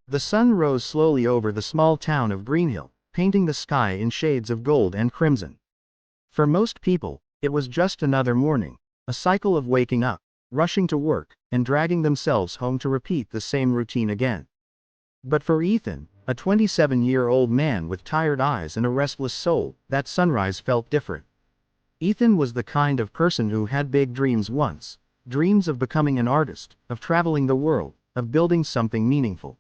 The sun rose slowly over the small town of Greenhill, painting the sky in shades of gold and crimson. For most people, it was just another morning, a cycle of waking up, rushing to work, and dragging themselves home to repeat the same routine again. But for Ethan, a 27-year-old man with tired eyes and a restless soul, that sunrise felt different. Ethan was the kind of person who had big dreams once, dreams of becoming an artist, of traveling the world, of building something meaningful.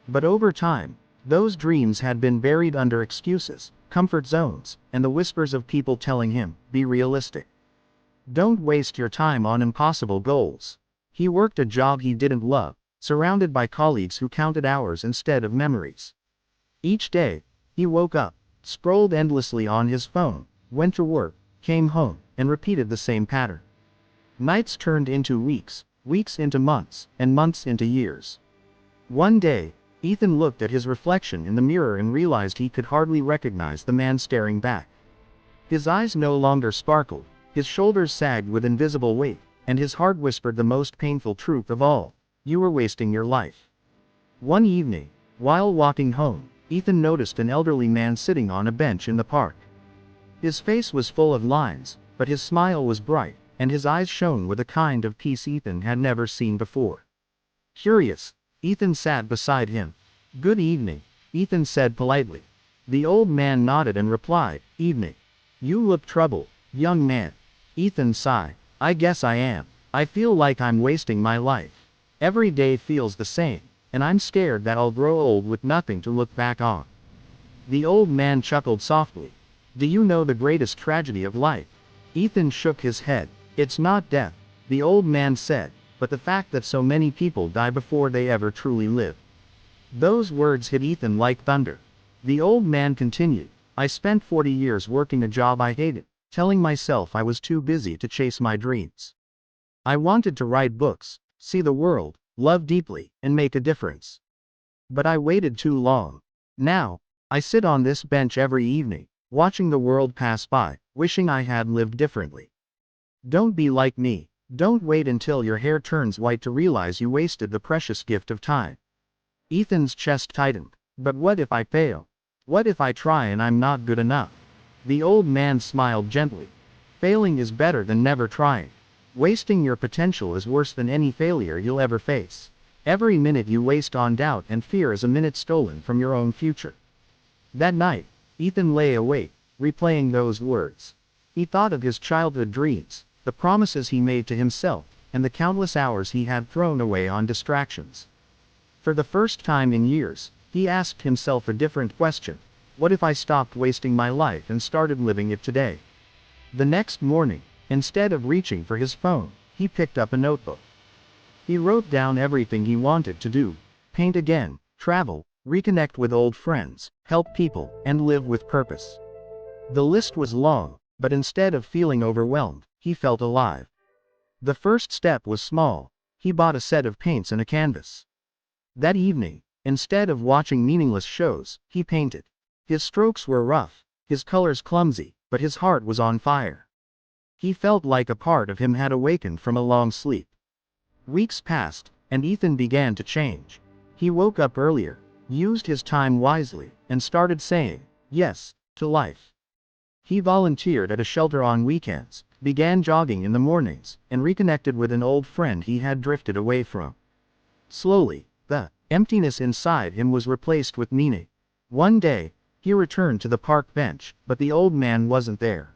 But over time, those dreams had been buried under excuses, comfort zones, and the whispers of people telling him, "Be realistic. Don't waste your time on impossible goals." He worked a job he didn't love, surrounded by colleagues who counted hours instead of memories. Each day, he woke up, scrolled endlessly on his phone, went to work, came home, and repeated the same pattern. Nights turned into weeks, weeks into months, and months into years. One day, Ethan looked at his reflection in the mirror and realized he could hardly recognize the man staring back. His eyes no longer sparkled, his shoulders sagged with invisible weight, and his heart whispered the most painful truth of all: you were wasting your life. One evening, while walking home, Ethan noticed an elderly man sitting on a bench in the park. His face was full of lines, but his smile was bright, and his eyes shone with a kind of peace Ethan had never seen before. Curious, Ethan sat beside him. "Good evening," Ethan said politely. The old man nodded and replied, "Evening. You look troubled, young man." Ethan sighed. "I guess I am. I feel like I'm wasting my life. Every day feels the same, and I'm scared that I'll grow old with nothing to look back on." The old man chuckled softly. "Do you know the greatest tragedy of life?" Ethan shook his head. "It's not death," the old man said, "but the fact that so many people die before they ever truly live." Those words hit Ethan like thunder. The old man continued, "I spent 40 years working a job I hated, telling myself I was too busy to chase my dreams. I wanted to write books, see the world, love deeply, and make a difference. But I waited too long. Now, I sit on this bench every evening, watching the world pass by, wishing I had lived differently. Don't be like me. Don't wait until your hair turns white to realize you wasted the precious gift of time." Ethan's chest tightened. "But what if I fail? What if I try and I'm not good enough?" The old man smiled gently. "Failing is better than never trying. Wasting your potential is worse than any failure you'll ever face. Every minute you waste on doubt and fear is a minute stolen from your own future." That night, Ethan lay awake, replaying those words. He thought of his childhood dreams, the promises he made to himself, and the countless hours he had thrown away on distractions. For the first time in years, he asked himself a different question: what if I stopped wasting my life and started living it today? The next morning, instead of reaching for his phone, he picked up a notebook. He wrote down everything he wanted to do: paint again, travel, reconnect with old friends, help people, and live with purpose. The list was long, but instead of feeling overwhelmed, he felt alive. The first step was small. He bought a set of paints and a canvas. That evening, instead of watching meaningless shows, he painted. His strokes were rough, his colors clumsy, but his heart was on fire. He felt like a part of him had awakened from a long sleep. Weeks passed, and Ethan began to change. He woke up earlier, used his time wisely, and started saying yes to life. He volunteered at a shelter on weekends, began jogging in the mornings, and reconnected with an old friend he had drifted away from. Slowly, the emptiness inside him was replaced with meaning. One day, he returned to the park bench, but the old man wasn't there.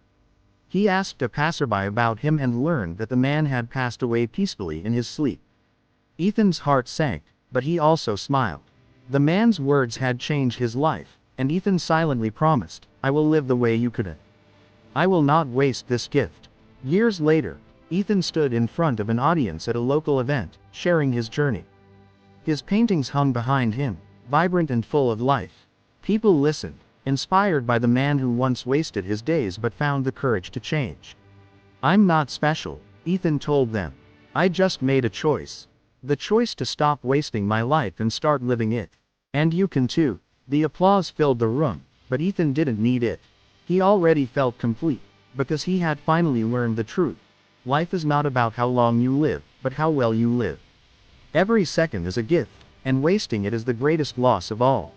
He asked a passerby about him and learned that the man had passed away peacefully in his sleep. Ethan's heart sank, but he also smiled. The man's words had changed his life, and Ethan silently promised, "I will live the way you couldn't. I will not waste this gift." Years later, Ethan stood in front of an audience at a local event, sharing his journey. His paintings hung behind him, vibrant and full of life. People listened, inspired by the man who once wasted his days but found the courage to change. "I'm not special," Ethan told them. "I just made a choice. The choice to stop wasting my life and start living it. And you can too." The applause filled the room, but Ethan didn't need it. He already felt complete, because he had finally learned the truth. Life is not about how long you live, but how well you live. Every second is a gift, and wasting it is the greatest loss of all.